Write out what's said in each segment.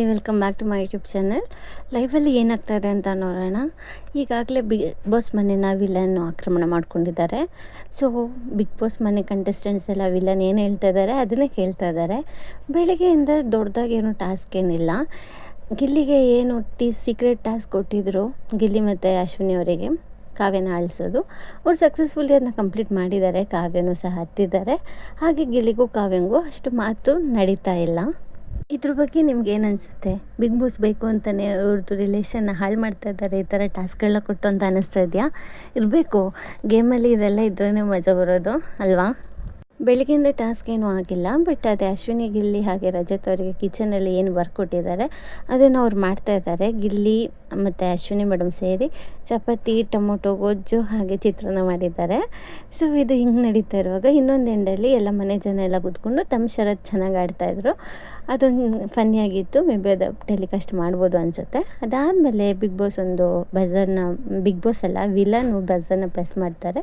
Hi, welcome back to my YouTube channel. ಲೈಫಲ್ಲಿ ಏನಾಗ್ತಾ ಇದೆ ಅಂತ ನೋಡೋಣ. ಈಗಾಗಲೇ ಬಿಗ್ ಬಾಸ್ ಮನೆನ ವಿಲನ್ ಆಕ್ರಮಣ ಮಾಡ್ಕೊಂಡಿದ್ದಾರೆ. ಸೊ ಬಿಗ್ ಬಾಸ್ ಮನೆ ಕಂಟೆಸ್ಟೆಂಟ್ಸ್ ಎಲ್ಲ ವಿಲನ್ ಏನು ಹೇಳ್ತಾ ಇದ್ದಾರೆ ಅದನ್ನೇ ಕೇಳ್ತಾ ಇದ್ದಾರೆ. ಬೆಳಗ್ಗೆಯಿಂದ ದೊಡ್ಡದಾಗಿ ಏನು ಟಾಸ್ಕ್ ಏನಿಲ್ಲ. ಗಿಲ್ಲಿಗೆ ಏನು ಸೀಕ್ರೆಟ್ ಟಾಸ್ಕ್ ಕೊಟ್ಟಿದ್ದರು, ಗಿಲ್ಲಿ ಮತ್ತು ಅಶ್ವಿನಿ ಅವರಿಗೆ ಕಾವ್ಯನ ಆಳಿಸೋದು. ಅವ್ರು ಸಕ್ಸಸ್ಫುಲಿ ಅದನ್ನ ಕಂಪ್ಲೀಟ್ ಮಾಡಿದ್ದಾರೆ. ಕಾವ್ಯನೂ ಸಹ ಹತ್ತಿದ್ದಾರೆ. ಹಾಗೆ ಗಿಲ್ಲಿಗೂ ಕಾವ್ಯಂಗೂ ಅಷ್ಟು ಮಾತು ನಡೀತಾ ಇಲ್ಲ. ಇದ್ರ ಬಗ್ಗೆ ನಿಮ್ಗೆ ಏನು ಅನಿಸುತ್ತೆ? ಬಿಗ್ ಬಾಸ್ ಬೇಕು ಅಂತಲೇ ಅವ್ರದ್ದು ರಿಲೇಷನ್ನ ಹಾಳು ಮಾಡ್ತಾ ಇದ್ದಾರೆ ಈ ಥರ ಟಾಸ್ಕ್ಗಳನ್ನ ಕೊಟ್ಟು ಅಂತ ಅನ್ನಿಸ್ತಾ ಇದೆಯಾ? ಇರಬೇಕು, ಗೇಮಲ್ಲಿ ಇದೆಲ್ಲ ಇದ್ರೇ ಮಜಾ ಬರೋದು ಅಲ್ವಾ? ಬೆಳಗ್ಗೆಯಿಂದ ಟಾಸ್ಕ್ ಏನೂ ಆಗಿಲ್ಲ, ಬಟ್ ಅದೇ ಅಶ್ವಿನಿ, ಗಿಲ್ಲಿ ಹಾಗೆ ರಜತ್ ಅವರಿಗೆ ಕಿಚನಲ್ಲಿ ಏನು ವರ್ಕ್ ಕೊಟ್ಟಿದ್ದಾರೆ ಅದನ್ನು ಅವ್ರು ಮಾಡ್ತಾಯಿದ್ದಾರೆ. ಗಿಲ್ಲಿ ಮತ್ತು ಅಶ್ವಿನಿ ಮೇಡಮ್ ಸೇರಿ ಚಪಾತಿ, ಟೊಮೊಟೊ ಗೊಜ್ಜು ಹಾಗೆ ಚಿತ್ರಾನ್ನ ಮಾಡಿದ್ದಾರೆ. ಸೊ ಇದು ಹಿಂಗೆ ನಡೀತಾ ಇರುವಾಗ ಇನ್ನೊಂದು ಎಂಡಲ್ಲಿ ಎಲ್ಲ ಮನೆ ಜನ ಎಲ್ಲ ಕೂತ್ಕೊಂಡು ತಮ್ಮ ಶರತ್ ಚೆನ್ನಾಗಿ ಆಡ್ತಾಯಿದ್ರು. ಅದೊಂದು ಫನ್ನಿಯಾಗಿತ್ತು. ಮೇ ಬಿ ಅದು ಟೆಲಿಕಾಸ್ಟ್ ಮಾಡ್ಬೋದು ಅನಿಸುತ್ತೆ. ಅದಾದಮೇಲೆ ಬಿಗ್ ಬಾಸ್ ಒಂದು ಬಿಗ್ ಬಾಸ್ ಅಲ್ಲ, ವಿಲನು ಬಝರ್ನ ಪ್ರೆಸ್ ಮಾಡ್ತಾರೆ.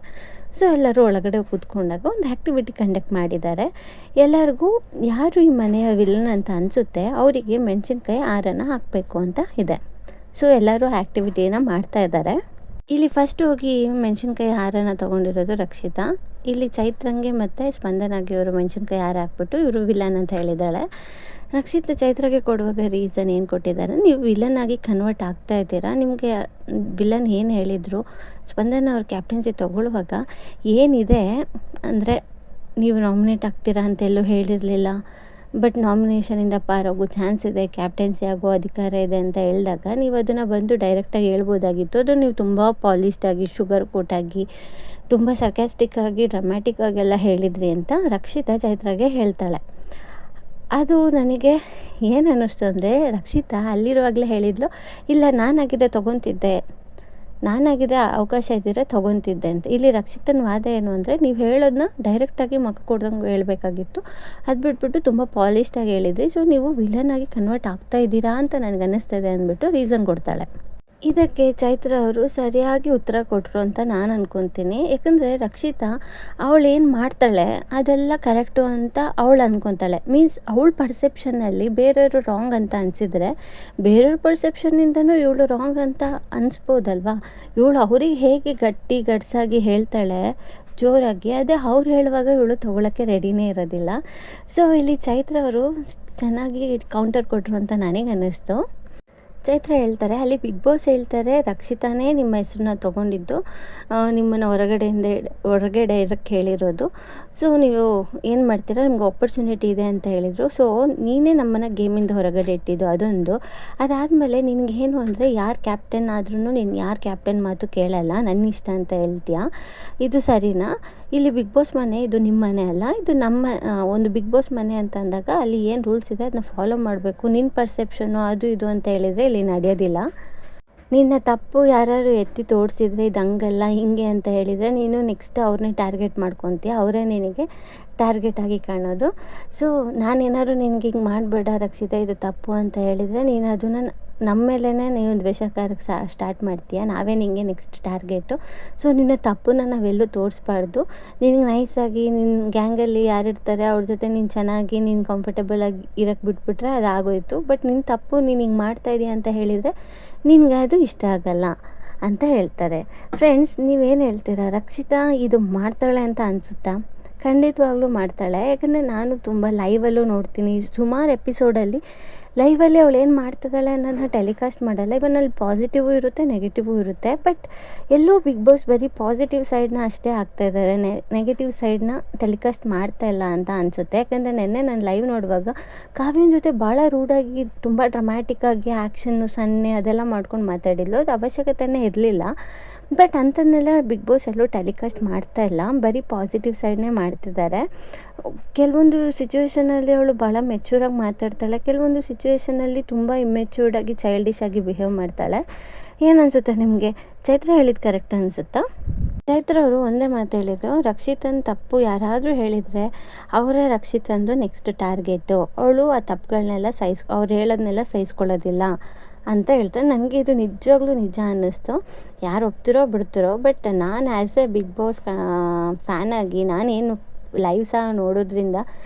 ಸೊ ಎಲ್ಲರೂ ಒಳಗಡೆ ಕೂತ್ಕೊಂಡಾಗ ಒಂದು ಆ್ಯಕ್ಟಿವಿಟಿ ಕಂಡಕ್ಟ್ ಮಾಡಿದ್ದಾರೆ. ಎಲ್ಲರಿಗೂ ಯಾರು ಈ ಮನೆಯ ವಿಲನ್ ಅಂತ ಅನಿಸುತ್ತೆ ಅವರಿಗೆ ಮೆಣಸಿನ್ಕಾಯಿ ಹಾರನ ಹಾಕಬೇಕು ಅಂತ ಇದೆ. ಸೊ ಎಲ್ಲರೂ ಆ್ಯಕ್ಟಿವಿಟಿನ ಮಾಡ್ತಾ ಇದ್ದಾರೆ. ಇಲ್ಲಿ ಫಸ್ಟ್ ಹೋಗಿ ಮೆಣಸಿನ್ಕಾಯಿ ಹಾರನ ತೊಗೊಂಡಿರೋದು ರಕ್ಷಿತಾ. ಇಲ್ಲಿ ಚೈತ್ರಂಗೆ ಮತ್ತು ಸ್ಪಂದನಾಗೆ ಅವರು ಮೆಣಸಿನ್ಕಾಯಿ ಹಾರ ಹಾಕ್ಬಿಟ್ಟು ಇವರು ವಿಲನ್ ಅಂತ ಹೇಳಿದ್ದಾಳೆ. ರಕ್ಷಿತಾ ಚೈತ್ರಾಗೆ ಕೊಡುವಾಗ ರೀಸನ್ ಏನು ಕೊಟ್ಟಿದ್ದಾರೆ, ನೀವು ವಿಲನ್ ಆಗಿ ಕನ್ವರ್ಟ್ ಆಗ್ತಾ ಇದ್ದೀರಾ, ನಿಮಗೆ ವಿಲನ್ ಏನು ಹೇಳಿದರು, ಸ್ಪಂದನ ಅವ್ರ ಕ್ಯಾಪ್ಟನ್ಸಿ ತೊಗೊಳ್ಳುವಾಗ ಏನಿದೆ ಅಂದರೆ ನೀವು ನಾಮಿನೇಟ್ ಆಗ್ತೀರಾ ಅಂತೆಲ್ಲೂ ಹೇಳಿರಲಿಲ್ಲ, ಬಟ್ ನಾಮಿನೇಷನಿಂದ ಪಾರಾಗೋ ಚಾನ್ಸ್ ಇದೆ, ಕ್ಯಾಪ್ಟನ್ಸಿ ಆಗೋ ಅಧಿಕಾರ ಇದೆ ಅಂತ ಹೇಳಿದಾಗ ನೀವು ಅದನ್ನು ಬಂದು ಡೈರೆಕ್ಟಾಗಿ ಹೇಳ್ಬೋದಾಗಿತ್ತು. ಅದು ನೀವು ತುಂಬ ಪಾಲಿಶ್ಡಾಗಿ, ಶುಗರ್ ಕೋಟಾಗಿ, ತುಂಬ ಸರ್ಕ್ಯಾಸ್ಟಿಕ್ಕಾಗಿ, ಡ್ರಾಮ್ಯಾಟಿಕ್ಕಾಗೆಲ್ಲ ಹೇಳಿದ್ರಿ ಅಂತ ರಕ್ಷಿತಾ ಚೈತ್ರಾಗೆ ಹೇಳ್ತಾಳೆ. ಅದು ನನಗೆ ಏನು ಅನ್ನಿಸ್ತು ಅಂದರೆ, ರಕ್ಷಿತಾ ಅಲ್ಲಿರುವಾಗಲೇ ಹೇಳಿದ್ಲು, ಇಲ್ಲ ನಾನಾಗಿದ್ದರೆ ತೊಗೊತಿದ್ದೆ, ನಾನಾಗಿದ್ದರೆ ಅವಕಾಶ ಇದ್ದಿದ್ರೆ ತೊಗೊತಿದ್ದೆ ಅಂತ. ಇಲ್ಲಿ ರಕ್ಷಿತನ ವಾದ ಏನು ಅಂದರೆ, ನೀವು ಹೇಳೋದನ್ನ ಡೈರೆಕ್ಟಾಗಿ ಮಕ್ಕ ಕೊಡ್ದಂಗೆ ಹೇಳಬೇಕಾಗಿತ್ತು, ಅದು ಬಿಟ್ಬಿಟ್ಟು ತುಂಬ ಪಾಲಿಶ್ಡಾಗಿ ಹೇಳಿದ್ರಿ. ಸೊ ನೀವು ವಿಲನ್ ಆಗಿ ಕನ್ವರ್ಟ್ ಆಗ್ತಾ ಇದ್ದೀರಾ ಅಂತ ನನಗೆ ಅನ್ನಿಸ್ತಿದೆ ಅಂದ್ಬಿಟ್ಟು ರೀಸನ್ ಕೊಡ್ತಾಳೆ. ಇದಕ್ಕೆ ಚೈತ್ರ ಅವರು ಸರಿಯಾಗಿ ಉತ್ತರ ಕೊಟ್ಟರು ಅಂತ ನಾನು ಅಂದ್ಕೊತೀನಿ. ಯಾಕಂದರೆ ರಕ್ಷಿತಾ ಅವಳೇನು ಮಾಡ್ತಾಳೆ ಅದೆಲ್ಲ ಕರೆಕ್ಟು ಅಂತ ಅವಳು ಅಂದ್ಕೊತಾಳೆ. ಮೀನ್ಸ್ ಅವಳ ಪರ್ಸೆಪ್ಷನ್ನಲ್ಲಿ ಬೇರೆಯವರು ರಾಂಗ್ ಅಂತ ಅನಿಸಿದರೆ ಬೇರೆಯವ್ರ ಪರ್ಸೆಪ್ಷನ್ನಿಂದನೂ ಇವಳು ರಾಂಗ್ ಅಂತ ಅನಿಸ್ಬೋದಲ್ವಾ. ಇವಳು ಅವ್ರಿಗೆ ಹೇಗೆ ಗಡ್ಸಾಗಿ ಹೇಳ್ತಾಳೆ ಜೋರಾಗಿ, ಅದೇ ಅವ್ರು ಹೇಳುವಾಗ ಇವಳು ತೊಗೊಳಕ್ಕೆ ರೆಡಿನೇ ಇರೋದಿಲ್ಲ. ಸೊ ಇಲ್ಲಿ ಚೈತ್ರ ಅವರು ಚೆನ್ನಾಗಿ ಕೌಂಟರ್ ಕೊಟ್ಟರು ಅಂತ ನನಗೆ ಅನ್ನಿಸ್ತು. ಚೈತ್ರ ಹೇಳ್ತಾರೆ, ಅಲ್ಲಿ ಬಿಗ್ ಬಾಸ್ ಹೇಳ್ತಾರೆ ರಕ್ಷಿತಾನೇ ನಿಮ್ಮ ಹೆಸರನ್ನ ತೊಗೊಂಡಿದ್ದು, ನಿಮ್ಮನ್ನು ಹೊರಗಡೆ ಇರೋಕ್ಕೆ ಹೇಳಿರೋದು. ಸೊ ನೀವು ಏನು ಮಾಡ್ತೀರಾ, ನಿಮ್ಗೆ ಆಪರ್ಚುನಿಟಿ ಇದೆ ಅಂತ ಹೇಳಿದರು. ಸೊ ನೀನೇ ನಮ್ಮನ್ನು ಗೇಮಿಂದ ಹೊರಗಡೆ ಇಟ್ಟಿದ್ದು ಅದೊಂದು. ಅದಾದಮೇಲೆ ನಿನಗೇನು ಅಂದರೆ, ಯಾರು ಕ್ಯಾಪ್ಟನ್ ಆದ್ರೂ ನೀನು ಯಾರು ಕ್ಯಾಪ್ಟನ್ ಮಾತು ಕೇಳಲ್ಲ, ನನ್ನ ಇಷ್ಟ ಅಂತ ಹೇಳ್ತೀಯಾ, ಇದು ಸರಿನಾ? ಇಲ್ಲಿ ಬಿಗ್ ಬಾಸ್ ಮನೆ ಇದು ನಿಮ್ಮ ಮನೆ ಅಲ್ಲ, ಇದು ನಮ್ಮ ಒಂದು ಬಿಗ್ ಬಾಸ್ ಮನೆ ಅಂತ ಅಂದಾಗ ಅಲ್ಲಿ ಏನು ರೂಲ್ಸ್ ಇದೆ ಅದನ್ನ ಫಾಲೋ ಮಾಡಬೇಕು. ನಿನ್ನ ಪರ್ಸೆಪ್ಷನ್ನು ಅದು ಇದು ಅಂತ ಹೇಳಿದರೆ ಇಲ್ಲಿ ನಡೆಯೋದಿಲ್ಲ. ನಿನ್ನ ತಪ್ಪು ಯಾರು ಎತ್ತಿ ತೋರಿಸಿದ್ರೆ ಇದು ಹಂಗಲ್ಲ ಹಿಂಗೆ ಅಂತ ಹೇಳಿದರೆ ನೀನು ನೆಕ್ಸ್ಟ್ ಅವ್ರನ್ನೇ ಟಾರ್ಗೆಟ್ ಮಾಡ್ಕೊತೀಯ, ಅವರೇ ನಿನಗೆ ಟಾರ್ಗೆಟ್ ಆಗಿ ಕಾಣೋದು. ಸೊ ನಾನೇನಾದ್ರು ನಿನಗೆ ಹಿಂಗೆ ಮಾಡಬೇಡ ರಕ್ಷಿತಾ, ಇದು ತಪ್ಪು ಅಂತ ಹೇಳಿದರೆ ನೀನು ಅದನ್ನು ನಮ್ಮ ಮೇಲೇ ನೀವು ದ್ವೇಷಕಾರಕ್ಕೆ ಸ್ಟಾರ್ಟ್ ಮಾಡ್ತೀಯ, ನಾವೇ ನಿನಗೆ ನೆಕ್ಸ್ಟ್ ಟಾರ್ಗೆಟು. ಸೊ ನಿನ್ನ ತಪ್ಪನ್ನ ನಾವೆಲ್ಲೂ ತೋರಿಸ್ಬಾರ್ದು. ನಿನಗೆ ನೈಸಾಗಿ ನಿನ್ನ ಗ್ಯಾಂಗಲ್ಲಿ ಯಾರಿರ್ತಾರೆ ಅವ್ರ ಜೊತೆ ನೀನು ಚೆನ್ನಾಗಿ ನೀನು ಕಂಫರ್ಟಬಲಾಗಿ ಇರೋಕ್ಕೆ ಬಿಟ್ಬಿಟ್ರೆ ಅದಾಗೋಯ್ತು. ಬಟ್ ನಿನ್ನ ತಪ್ಪು ನೀನು ಹಿಂಗೆ ಮಾಡ್ತಾಯಿದ್ದೀಯ ಅಂತ ಹೇಳಿದರೆ ನಿನಗೆ ಅದು ಇಷ್ಟ ಆಗಲ್ಲ ಅಂತ ಹೇಳ್ತಾರೆ. ಫ್ರೆಂಡ್ಸ್, ನೀವೇನು ಹೇಳ್ತೀರಾ? ರಕ್ಷಿತಾ ಇದು ಮಾಡ್ತಾಳೆ ಅಂತ ಅನಿಸುತ್ತಾ? ಖಂಡಿತವಾಗ್ಲೂ ಮಾಡ್ತಾಳೆ. ಯಾಕಂದರೆ ನಾನು ತುಂಬ ಲೈವಲ್ಲೂ ನೋಡ್ತೀನಿ, ಸುಮಾರು ಎಪಿಸೋಡಲ್ಲಿ ಲೈವಲ್ಲಿ ಅವಳು ಏನು ಮಾಡ್ತಿದ್ದಾಳೆ ಅನ್ನೋದನ್ನ ಟೆಲಿಕಾಸ್ಟ್ ಮಾಡಲ್ಲ. ಇವನ್ ಅಲ್ಲಿ ಪಾಸಿಟಿವು ಇರುತ್ತೆ, ನೆಗೆಟಿವು ಇರುತ್ತೆ. ಬಟ್ ಎಲ್ಲೂ ಬಿಗ್ ಬಾಸ್ ಬರೀ ಪಾಸಿಟಿವ್ ಸೈಡ್ನ ಅಷ್ಟೇ ಹಾಕ್ತಾಯಿದ್ದಾರೆ, ನೆಗೆಟಿವ್ ಸೈಡ್ನ ಟೆಲಿಕಾಸ್ಟ್ ಮಾಡ್ತಾಯಿಲ್ಲ ಅಂತ ಅನಿಸುತ್ತೆ. ಯಾಕಂದರೆ ನೆನ್ನೆ ನಾನು ಲೈವ್ ನೋಡುವಾಗ ಕಾವ್ಯನ ಜೊತೆ ಭಾಳ ರೂಡಾಗಿ, ತುಂಬ ಡ್ರಾಮ್ಯಾಟಿಕ್ಕಾಗಿ ಆ್ಯಕ್ಷನ್ನು ಸನ್ನೆ ಅದೆಲ್ಲ ಮಾಡ್ಕೊಂಡು ಮಾತಾಡಿದ್ಲು. ಅದು ಅವಶ್ಯಕತೆಯೇ ಇರಲಿಲ್ಲ. ಬಟ್ ಅಂಥದ್ದನ್ನೆಲ್ಲ ಬಿಗ್ ಬಾಸ್ ಎಲ್ಲೂ ಟೆಲಿಕಾಸ್ಟ್ ಮಾಡ್ತಾಯಿಲ್ಲ, ಬರೀ ಪಾಸಿಟಿವ್ ಸೈಡ್ನೇ ಮಾಡ್ತಿದ್ದಾರೆ. ಕೆಲವೊಂದು ಸಿಚುವೇಷನಲ್ಲಿ ಅವಳು ಭಾಳ ಮೆಚ್ಯೂರಾಗಿ ಮಾತಾಡ್ತಾಳೆ, ಕೆಲವೊಂದು ಸಿಚುವೇಷನಲ್ಲಿ ತುಂಬ ಇಮ್ಮೆಚ್ಯೂರ್ಡಾಗಿ ಚೈಲ್ಡಿಶ್ ಆಗಿ ಬಿಹೇವ್ ಮಾಡ್ತಾಳೆ. ಏನು ಅನಿಸುತ್ತೆ ನಿಮಗೆ? ಚೈತ್ರ ಹೇಳಿದ್ದು ಕರೆಕ್ಟ್ ಅನಿಸುತ್ತಾ? ಚೈತ್ರ ಅವರು ಒಂದೇ ಮಾತು ಹೇಳಿದರು, ರಕ್ಷಿತನ ತಪ್ಪು ಯಾರಾದರೂ ಹೇಳಿದರೆ ಅವರೇ ರಕ್ಷಿತಂದು ನೆಕ್ಸ್ಟ್ ಟಾರ್ಗೆಟು, ಅವಳು ಆ ತಪ್ಪುಗಳನ್ನೆಲ್ಲ ಅವ್ರು ಹೇಳೋದನ್ನೆಲ್ಲ ಸಹಿಸ್ಕೊಳ್ಳೋದಿಲ್ಲ ಅಂತ ಹೇಳ್ತಾರೆ. ನನಗೆ ಇದು ನಿಜವಾಗ್ಲೂ ನಿಜ ಅನ್ನಿಸ್ತು. ಯಾರು ಒಪ್ತಿರೋ ಬಿಡ್ತಿರೋ, ಬಟ್ ನಾನು ಆ್ಯಸ್ ಎ ಬಿಗ್ ಬಾಸ್ ಫ್ಯಾನಾಗಿ ನಾನೇನು ಲೈವ್ ಸಹ ನೋಡೋದ್ರಿಂದ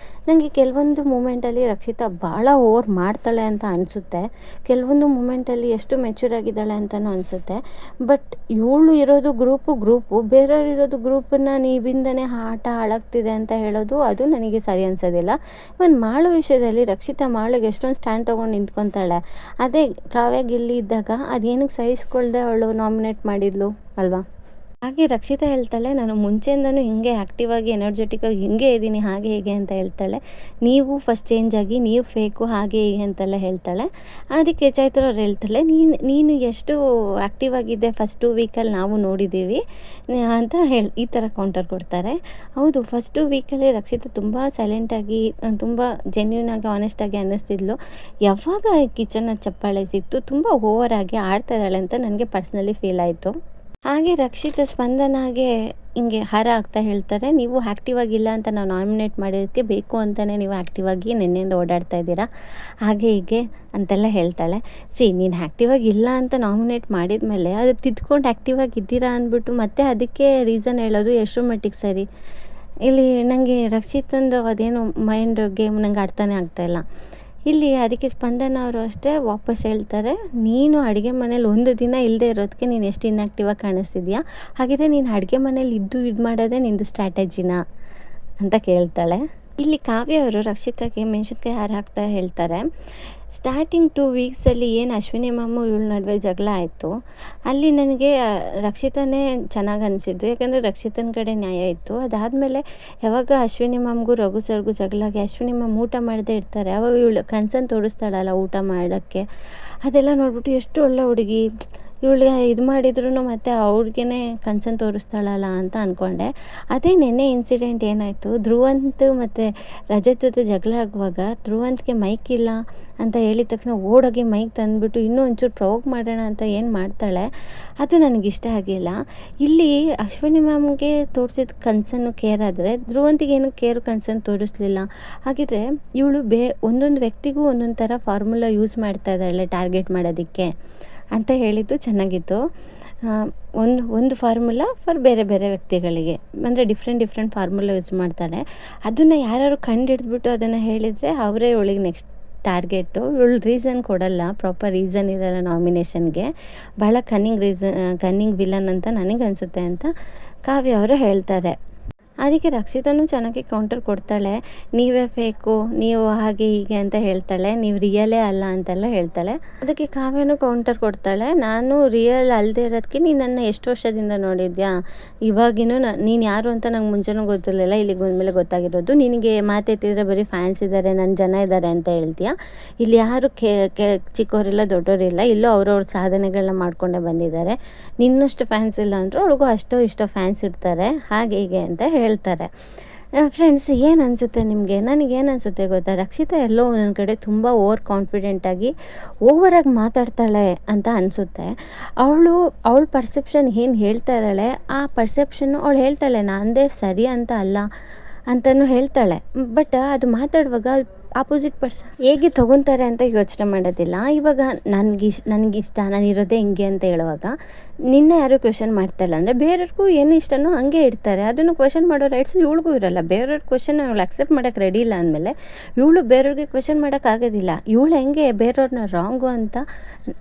ನನಗೆ ಕೆಲವೊಂದು ಮೂಮೆಂಟಲ್ಲಿ ರಕ್ಷಿತಾ ಭಾಳ ಓವರ್ ಮಾಡ್ತಾಳೆ ಅಂತ ಅನಿಸುತ್ತೆ. ಕೆಲವೊಂದು ಮೂಮೆಂಟಲ್ಲಿ ಎಷ್ಟು ಮೆಚೂರ್ ಆಗಿದ್ದಾಳೆ ಅಂತಲೂ ಅನಿಸುತ್ತೆ. ಬಟ್ ಇವಳು ಇರೋದು ಗ್ರೂಪು ಬೇರೆಯವ್ರು ಇರೋದು ಗ್ರೂಪನ್ನು ನೀವಿಂದನೇ ಆಟ ಹಾಳಾಗ್ತಿದೆ ಅಂತ ಹೇಳೋದು ಅದು ನನಗೆ ಸರಿ ಅನಿಸೋದಿಲ್ಲ. ಇವನ್ ಮಾಳು ವಿಷಯದಲ್ಲಿ ಮಾಳಿಗೆ ಎಷ್ಟೊಂದು ಸ್ಟ್ಯಾಂಡ್ ತೊಗೊಂಡು ನಿಂತ್ಕೊತಾಳೆ. ಅದೇ ಕಾವ್ಯ ಗಿಲ್ಲಿ ಇದ್ದಾಗ ಅದೇನಕ್ಕೆ ಸಹಿಸ್ಕೊಳ್ದೆ ಅವಳು ನಾಮಿನೇಟ್ ಮಾಡಿದ್ಲು ಅಲ್ವಾ? ಹಾಗೆ ರಕ್ಷಿತಾ ಹೇಳ್ತಾಳೆ, ನಾನು ಮುಂಚೆಯಿಂದನೂ ಹಿಂಗೆ ಆ್ಯಕ್ಟಿವ್ ಆಗಿ ಎನರ್ಜೆಟಿಕ್ಕಾಗಿ ಹಿಂಗೆ ಇದ್ದೀನಿ ಹಾಗೆ ಹೀಗೆ ಅಂತ ಹೇಳ್ತಾಳೆ. ನೀವು ಫಸ್ಟ್ ಚೇಂಜ್ ಆಗಿ ನೀವು ಫೇಕು ಹಾಗೆ ಹೀಗೆ ಅಂತೆಲ್ಲ ಹೇಳ್ತಾಳೆ. ಅದಕ್ಕೆ ಚೈತ್ರ ಅವ್ರು ಹೇಳ್ತಾಳೆ, ನೀನು ಎಷ್ಟು ಆ್ಯಕ್ಟಿವ್ ಆಗಿದ್ದೆ ಫಸ್ಟ್ 2 ವೀಕಲ್ಲಿ ನಾವು ನೋಡಿದ್ದೀವಿ ಅಂತ ಈ ಥರ ಕೌಂಟರ್ ಕೊಡ್ತಾರೆ. ಹೌದು, ಫಸ್ಟ್ 2 ವೀಕಲ್ಲಿ ರಕ್ಷಿತಾ ತುಂಬ ಸೈಲೆಂಟಾಗಿ ತುಂಬ ಜೆನ್ಯೂನಾಗಿ ಆನೆಸ್ಟಾಗಿ ಅನ್ನಿಸ್ತಿದ್ಲು. ಯಾವಾಗ ಕಿಚನ್ನ ಚಪ್ಪಾಳೆ ಸಿಕ್ತು ತುಂಬ ಓವರಾಗಿ ಆಡ್ತಾ ಇದ್ದಾಳೆ ಅಂತ ನನಗೆ ಪರ್ಸ್ನಲಿ ಫೀಲ್ ಆಯಿತು. ಹಾಗೆ ರಕ್ಷಿತಾ ಸ್ಪಂದನಾಗೆ ಹಿಂಗೆ ಹಾರ ಆಗ್ತಾ ಹೇಳ್ತಾರೆ, ನೀವು ಆ್ಯಕ್ಟಿವ್ ಆಗಿಲ್ಲ ಅಂತ ನಾವು ನಾಮಿನೇಟ್ ಮಾಡಿರೋದಕ್ಕೆ ಬೇಕು ಅಂತಲೇ ನೀವು ಆ್ಯಕ್ಟಿವ್ ಆಗಿ ನಿನ್ನೆಯಿಂದ ಓಡಾಡ್ತಾ ಇದ್ದೀರಾ ಹಾಗೆ ಹೀಗೆ ಅಂತೆಲ್ಲ ಹೇಳ್ತಾಳೆ. ನೀನು ಆ್ಯಕ್ಟಿವ್ ಆಗಿಲ್ಲ ಅಂತ ನಾಮಿನೇಟ್ ಮಾಡಿದ ಮೇಲೆ ಅದು ತಿದ್ಕೊಂಡು ಆ್ಯಕ್ಟಿವ್ ಆಗಿದ್ದೀರಾ ಅಂದ್ಬಿಟ್ಟು ಮತ್ತೆ ಅದಕ್ಕೆ ರೀಸನ್ ಹೇಳೋದು ಎಷ್ಟರ ಮಟ್ಟಿಗೆ ಸರಿ? ಇಲ್ಲಿ ನನಗೆ ರಕ್ಷಿತಂದು ಅದೇನು ಮೈಂಡ್ ಗೇಮ್ ನಂಗೆ ಅರ್ಥನೇ ಆಗ್ತಾಯಿಲ್ಲ. ಇಲ್ಲಿ ಅದಕ್ಕೆ ಸ್ಪಂದನ ಅವರು ಅಷ್ಟೇ ವಾಪಸ್ ಹೇಳ್ತಾರೆ, ನೀನು ಅಡುಗೆ ಮನೇಲಿ ಒಂದು ದಿನ ಇಲ್ಲದೆ ಇರೋದಕ್ಕೆ ನೀನು ಎಷ್ಟು ಇನ್ಆ್ಯಕ್ಟಿವಾಗಿ ಕಾಣಿಸ್ತಿದ್ಯಾ, ಹಾಗಿದ್ರೆ ನೀನು ಅಡುಗೆ ಮನೇಲಿ ಇದು ಮಾಡೋದೇ ನಿಂದು ಸ್ಟ್ರಾಟಜಿನಾ ಅಂತ ಕೇಳ್ತಾಳೆ. ಇಲ್ಲಿ ಕಾವ್ಯ ಅವರು ರಕ್ಷಿತಾಗೆ ಮೆಣಸಿನ್ಕಾಯಿ ಹಾರ ಹಾಕ್ತಾ ಹೇಳ್ತಾರೆ, ಸ್ಟಾರ್ಟಿಂಗ್ 2 ವೀಕ್ಸಲ್ಲಿ ಏನು ಅಶ್ವಿನಿ ಮ್ಯಾಮು ಇವಳ ನಡುವೆ ಜಗಳ ಆಯಿತು, ಅಲ್ಲಿ ನನಗೆ ರಕ್ಷಿತಾನೇ ಚೆನ್ನಾಗಿ ಅನಿಸಿದ್ದು. ಯಾಕಂದರೆ ರಕ್ಷಿತನ ಕಡೆ ನ್ಯಾಯ ಇತ್ತು. ಅದಾದಮೇಲೆ ಯಾವಾಗ ಅಶ್ವಿನಿ ಮ್ಯಾಮ್ಗೂ ರಘು ಸರ್ಗೂ ಜಗಳಾಗಿ ಅಶ್ವಿನಿ ಮ್ಯಾಮ್ ಊಟ ಮಾಡದೇ ಇರ್ತಾರೆ, ಅವಾಗ ಇವಳು ಕನ್ಸರ್ನ್ ತೋರಿಸ್ತಾಳಲ್ಲ ಊಟ ಮಾಡೋಕ್ಕೆ, ಅದೆಲ್ಲ ನೋಡ್ಬಿಟ್ಟು ಎಷ್ಟು ಒಳ್ಳೆ ಹುಡುಗಿ ಇವಳಿಗೆ ಇದು ಮಾಡಿದ್ರು ಮತ್ತು ಅವ್ರಿಗೇ ಕನ್ಸರ್ನ್ ತೋರಿಸ್ತಾಳಲ್ಲ ಅಂತ ಅಂದ್ಕೊಂಡೆ. ಅದೇ ನೆನ್ನೆ ಇನ್ಸಿಡೆಂಟ್ ಏನಾಯಿತು, ಧ್ರುವಂತ್ ಮತ್ತು ರಜತ್ ಜೊತೆ ಜಗಳ ಆಗುವಾಗ ಧ್ರುವಂತ್ಗೆ ಮೈಕ್ ಇಲ್ಲ ಅಂತ ಹೇಳಿದ ತಕ್ಷಣ ಓಡೋಗಿ ಮೈಕ್ ತಂದುಬಿಟ್ಟು ಇನ್ನೂ ಒಂಚೂರು ಪ್ರವೋಕ್ ಮಾಡೋಣ ಅಂತ ಏನು ಮಾಡ್ತಾಳೆ, ಅದು ನನಗಿಷ್ಟ ಆಗಿಲ್ಲ. ಇಲ್ಲಿ ಅಶ್ವಿನಿ ಮ್ಯಾಮ್ಗೆ ತೋರಿಸಿದ ಕನ್ಸರ್ನು ಕೇರ್ ಆದರೆ ಧ್ರುವಂತಿಗೆ ಏನು ಕೇರು ಕನ್ಸರ್ನ್ ತೋರಿಸ್ಲಿಲ್ಲ. ಹಾಗಿದ್ರೆ ಇವಳು ಒಂದೊಂದು ವ್ಯಕ್ತಿಗೂ ಒಂದೊಂದು ಥರ ಫಾರ್ಮುಲಾ ಯೂಸ್ ಮಾಡ್ತಾ ಇದ್ದಾಳೆ ಟಾರ್ಗೆಟ್ ಮಾಡೋದಕ್ಕೆ ಅಂತ ಹೇಳಿದ್ದು ಚೆನ್ನಾಗಿತ್ತು. ಒಂದು ಫಾರ್ಮುಲಾ ಫಾರ್ ಬೇರೆ ಬೇರೆ ವ್ಯಕ್ತಿಗಳಿಗೆ, ಅಂದರೆ ಡಿಫ್ರೆಂಟ್ ಫಾರ್ಮುಲಾ ಯೂಸ್ ಮಾಡ್ತಾಳೆ. ಅದನ್ನು ಯಾರು ಕಂಡು ಅದನ್ನು ಹೇಳಿದರೆ ಅವರೇ ಇವಳಿಗೆ ನೆಕ್ಸ್ಟ್ ಟಾರ್ಗೆಟು. ಇವಳು ರೀಸನ್ ಕೊಡಲ್ಲ, ಪ್ರಾಪರ್ ರೀಸನ್ ಇರಲ್ಲ ನಾಮಿನೇಷನ್ಗೆ, ಭಾಳ ಕನ್ನಿಂಗ್ ವಿಲನ್ ಅಂತ ನನಗನ್ಸುತ್ತೆ ಅಂತ ಕಾವ್ಯ ಅವರು ಹೇಳ್ತಾರೆ. ಅದಕ್ಕೆ ರಕ್ಷಿತನೂ ಚೆನ್ನಾಗಿ ಕೌಂಟರ್ ಕೊಡ್ತಾಳೆ, ನೀವೇ ಫೇಕು, ನೀವು ಹಾಗೆ ಹೀಗೆ ಅಂತ ಹೇಳ್ತಾಳೆ, ನೀವು ರಿಯಲೇ ಅಲ್ಲ ಅಂತೆಲ್ಲ ಹೇಳ್ತಾಳೆ. ಅದಕ್ಕೆ ಕಾವ್ಯನೂ ಕೌಂಟರ್ ಕೊಡ್ತಾಳೆ, ನಾನು ರಿಯಲ್ ಅಲ್ಲದೆ ಇರೋದಕ್ಕೆ ನೀನು ನನ್ನ ಎಷ್ಟು ವರ್ಷದಿಂದ ನೋಡಿದ್ಯಾ, ಇವಾಗಿನೂ ನೀನು ಯಾರು ಅಂತ ನಂಗೆ ಮುಂಚೆನೂ ಗೊತ್ತಿರಲಿಲ್ಲ, ಇಲ್ಲಿಗೆ ಬಂದಮೇಲೆ ಗೊತ್ತಾಗಿರೋದು, ನಿನಗೆ ಮಾತೆತ್ತಿದ್ರೆ ಬರೀ ಫ್ಯಾನ್ಸ್ ಇದ್ದಾರೆ, ನನ್ನ ಜನ ಇದ್ದಾರೆ ಅಂತ ಹೇಳ್ತೀಯ. ಇಲ್ಲಿ ಯಾರು ಚಿಕ್ಕವರಿಲ್ಲ ದೊಡ್ಡವರಿಲ್ಲ, ಇಲ್ಲೂ ಅವ್ರವ್ರ ಸಾಧನೆಗಳನ್ನ ಮಾಡ್ಕೊಂಡೇ ಬಂದಿದ್ದಾರೆ, ನಿನ್ನಷ್ಟು ಫ್ಯಾನ್ಸ್ ಇಲ್ಲ ಅಂದರೂ ಅವಳಿಗೂ ಅಷ್ಟೋ ಇಷ್ಟೋ ಫ್ಯಾನ್ಸ್ ಇರ್ತಾರೆ ಹಾಗೆ ಹೀಗೆ ಅಂತ ಹೇಳ್ತಾರೆ. ಫ್ರೆಂಡ್ಸ್, ಏನು ಅನಿಸುತ್ತೆ ನಿಮಗೆ? ನನಗೇನು ಅನಿಸುತ್ತೆ ಗೊತ್ತಾ, ರಕ್ಷಿತಾ ಎಲ್ಲೋ ಒಂದೊಂದು ಕಡೆ ತುಂಬ ಓವರಾಗಿ ಮಾತಾಡ್ತಾಳೆ ಅಂತ ಅನಿಸುತ್ತೆ. ಅವಳ ಪರ್ಸೆಪ್ಷನ್ ಏನು ಹೇಳ್ತಾ ಇದ್ದಾಳೆ, ಆ ಪರ್ಸೆಪ್ಷನ್ನು ಅವಳು ಹೇಳ್ತಾಳೆ, ನಾನದೇ ಸರಿ ಅಂತ ಅಲ್ಲ ಅಂತಲೂ ಹೇಳ್ತಾಳೆ. ಬಟ್ ಅದು ಮಾತಾಡುವಾಗ ಆಪೋಸಿಟ್ ಪರ್ಸನ್ ಹೇಗೆ ತೊಗೊತಾರೆ ಅಂತ ಯೋಚನೆ ಮಾಡೋದಿಲ್ಲ. ಇವಾಗ ನನಗಿಷ್ಟ, ನಾನಿರೋದೇ ಹಿಂಗೆ ಅಂತ ಹೇಳುವಾಗ ನಿನ್ನೆ ಯಾರು ಕ್ವೆಶನ್ ಮಾಡ್ತಾಯಿಲ್ಲ ಅಂದರೆ ಬೇರೆಯವ್ರಿಗೂ ಏನು ಇಷ್ಟನೋ ಹಂಗೆ ಇಡ್ತಾರೆ. ಅದನ್ನು ಕ್ವೆಶನ್ ಮಾಡೋ ರೈಟ್ಸು ಇವಳಿಗೂ ಇರೋಲ್ಲ. ಬೇರೆಯವ್ರ ಕ್ವೆಶನ್ ಅವಳು ಅಕ್ಸೆಪ್ಟ್ ಮಾಡೋಕ್ಕೆ ರೆಡಿ ಇಲ್ಲ ಅಂದಮೇಲೆ ಇವಳು ಬೇರೆಯವ್ರಿಗೆ ಕ್ವೆಶನ್ ಮಾಡೋಕ್ಕಾಗೋದಿಲ್ಲ. ಇವಳು ಹೆಂಗೆ ಬೇರೆಯವ್ರನ್ನ ರಾಂಗು ಅಂತ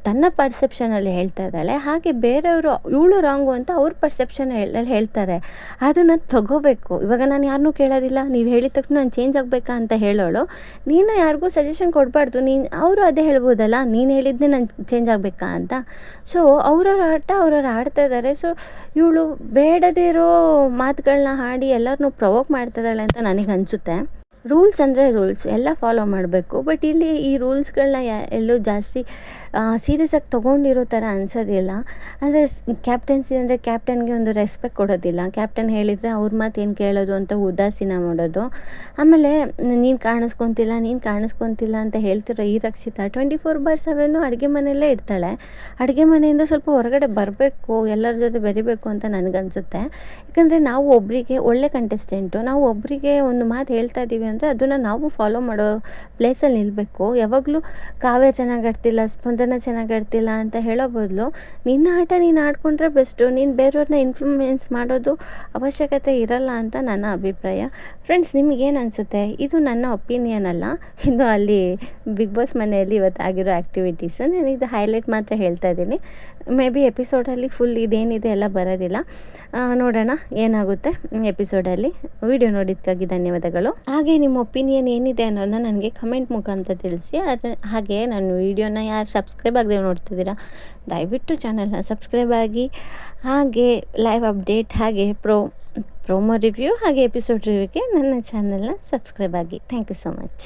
ತನ್ನ ಪರ್ಸೆಪ್ಷನಲ್ಲಿ ಹೇಳ್ತಾ ಇದ್ದಾಳೆ, ಹಾಗೆ ಬೇರೆಯವರು ಇವಳು ರಾಂಗು ಅಂತ ಅವ್ರ ಪರ್ಸೆಪ್ಷನ್ ಹೇಳ್ತಾರೆ. ಅದನ್ನು ತಗೋಬೇಕು. ಇವಾಗ ನಾನು ಯಾರನ್ನೂ ಕೇಳೋದಿಲ್ಲ, ನೀವು ಹೇಳಿದ ತಕ್ಷಣ ನಾನು ಚೇಂಜ್ ಆಗಬೇಕಾ ಅಂತ ಹೇಳೋಳು, ನೀನು ಯಾರಿಗೂ ಸಜೆಷನ್ ಕೊಡಬಾರ್ದು. ಅವರು ಅದೇ ಹೇಳ್ಬೋದಲ್ಲ, ನೀನು ಹೇಳಿದ್ದೆ ನಾನು ಚೇಂಜ್ ಆಗಬೇಕಾ ಅಂತ. ಸೊ ಅವ್ರವ್ರ ಆಟ ಅವ್ರವ್ರು ಆಡ್ತಾ ಇದ್ದಾರೆ. ಸೊ ಇವಳು ಬೇಡದೇ ಇರೋ ಮಾತುಗಳನ್ನ ಆಡಿ ಎಲ್ಲರನ್ನೂ ಪ್ರವೋಕ್ ಮಾಡ್ತಿದ್ದಾಳೆ ಅಂತ ನನಗೆ ಅನಿಸುತ್ತೆ. ರೂಲ್ಸ್ ಅಂದರೆ ರೂಲ್ಸ್ ಎಲ್ಲ ಫಾಲೋ ಮಾಡಬೇಕು. ಬಟ್ ಇಲ್ಲಿ ಈ ರೂಲ್ಸ್ಗಳನ್ನ ಎಲ್ಲೂ ಜಾಸ್ತಿ ಸೀರಿಯಸ್ಸಾಗಿ ತೊಗೊಂಡಿರೋ ಥರ ಅನಿಸೋದಿಲ್ಲ. ಅಂದರೆ ಕ್ಯಾಪ್ಟನ್ಸಿ ಅಂದರೆ ಕ್ಯಾಪ್ಟನ್ಗೆ ಒಂದು ರೆಸ್ಪೆಕ್ಟ್ ಕೊಡೋದಿಲ್ಲ. ಕ್ಯಾಪ್ಟನ್ ಹೇಳಿದರೆ ಅವ್ರ ಮಾತು ಏನು ಕೇಳೋದು ಅಂತ ಉದಾಸೀನ ಮಾಡೋದು. ಆಮೇಲೆ ನೀನು ಕಾಣಿಸ್ಕೊತಿಲ್ಲ ಅಂತ ಹೇಳ್ತಿರೋ ಈ ರಕ್ಷಿತಾ 24/7 ಅಡುಗೆ ಮನೆಯಲ್ಲೇ ಇರ್ತಾಳೆ. ಅಡುಗೆ ಮನೆಯಿಂದ ಸ್ವಲ್ಪ ಹೊರಗಡೆ ಬರಬೇಕು, ಎಲ್ಲರ ಜೊತೆ ಬೆರಿಬೇಕು ಅಂತ ನನಗನ್ಸುತ್ತೆ. ಯಾಕಂದರೆ ನಾವು ಒಬ್ಬರಿಗೆ ಒಳ್ಳೆ ಕಂಟೆಸ್ಟೆಂಟು, ನಾವು ಒಬ್ಬರಿಗೆ ಒಂದು ಮಾತು ಹೇಳ್ತಾ ಇದ್ದೀವಿ ಅಂದರೆ ಅದನ್ನು ನಾವು ಫಾಲೋ ಮಾಡೋ ಪ್ಲೇಸಲ್ಲಿ ನಿಲ್ಲಬೇಕು. ಯಾವಾಗಲೂ ಕಾವ್ಯ ಚೆನ್ನಾಗಿ ಆಡ್ತಿಲ್ಲ, ಸ್ಪಂದನ ಚೆನ್ನಾಗಿ ಆಡ್ತಿಲ್ಲ ಅಂತ ಹೇಳೋ ಬದಲು ನಿನ್ನ ಆಟ ನೀನು ಆಡಿಕೊಂಡ್ರೆ ಬೆಸ್ಟು. ನೀನು ಬೇರೆಯವ್ರನ್ನ ಇನ್ಫ್ಲೂಯೆನ್ಸ್ ಮಾಡೋದು ಅವಶ್ಯಕತೆ ಇರಲ್ಲ ಅಂತ ನನ್ನ ಅಭಿಪ್ರಾಯ. ಫ್ರೆಂಡ್ಸ್, ನಿಮಗೇನು ಅನಿಸುತ್ತೆ? ಇದು ನನ್ನ ಒಪಿನಿಯನ್ ಅಲ್ಲ, ಇದು ಅಲ್ಲಿ ಬಿಗ್ ಬಾಸ್ ಮನೆಯಲ್ಲಿ ಇವತ್ತು ಆಗಿರೋ ಆ್ಯಕ್ಟಿವಿಟೀಸು. ನಾನು ಇದು ಹೈಲೈಟ್ ಮಾತ್ರ ಹೇಳ್ತಾ ಇದ್ದೀನಿ. ಮೇ ಬಿ ಎಪಿಸೋಡಲ್ಲಿ ಫುಲ್ ಇದೇನಿದೆ ಎಲ್ಲ ಬರೋದಿಲ್ಲ. ನೋಡೋಣ ಏನಾಗುತ್ತೆ ಎಪಿಸೋಡಲ್ಲಿ. ವಿಡಿಯೋ ನೋಡಿದ್ದಕ್ಕಾಗಿ ಧನ್ಯವಾದಗಳು. ಹಾಗೆ ನಿಮ್ಮ ಒಪಿನಿಯನ್ ಏನಿದೆ ಅನ್ನೋದನ್ನ ನನಗೆ ಕಮೆಂಟ್ ಮುಖಾಂತರ ತಿಳಿಸಿ. ಹಾಗೆ ನನ್ನ ವೀಡಿಯೋನ ಯಾರು ಸಬ್ಸ್ಕ್ರೈಬ್ ಆಗದೆ ನೋಡ್ತಿದ್ದೀರಾ, ದಯವಿಟ್ಟು ಚಾನಲ್ನ ಸಬ್ಸ್ಕ್ರೈಬ್ ಆಗಿ. ಹಾಗೆ ಲೈವ್ ಅಪ್ಡೇಟ್, ಹಾಗೆ ಪ್ರೋಮೋ ರಿವ್ಯೂ, ಹಾಗೆ ಎಪಿಸೋಡ್ ರಿವ್ಯೂಗೆ ನನ್ನ ಚಾನಲ್ನ ಸಬ್ಸ್ಕ್ರೈಬ್ ಆಗಿ. Thank you so much.